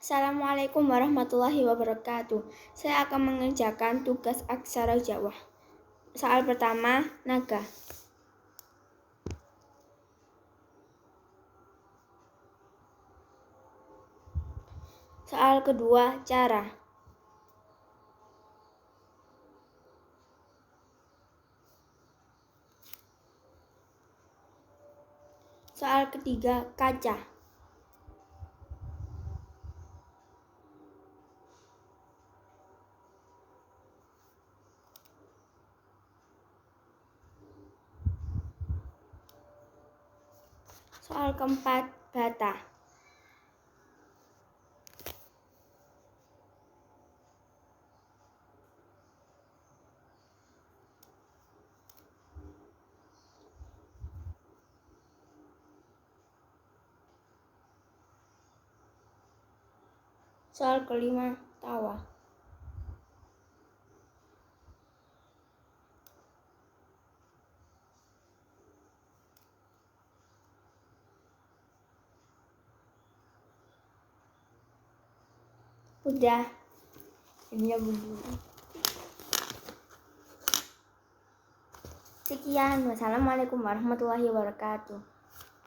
Assalamualaikum warahmatullahi wabarakatuh. Saya akan mengerjakan tugas aksara Jawa. Soal pertama, naga. Soal kedua, cara. Soal ketiga, kaca. Soal keempat, bata. Soal kelima, tawa. Udah. Ini dulu. Sekian. Wassalamualaikum warahmatullahi wabarakatuh.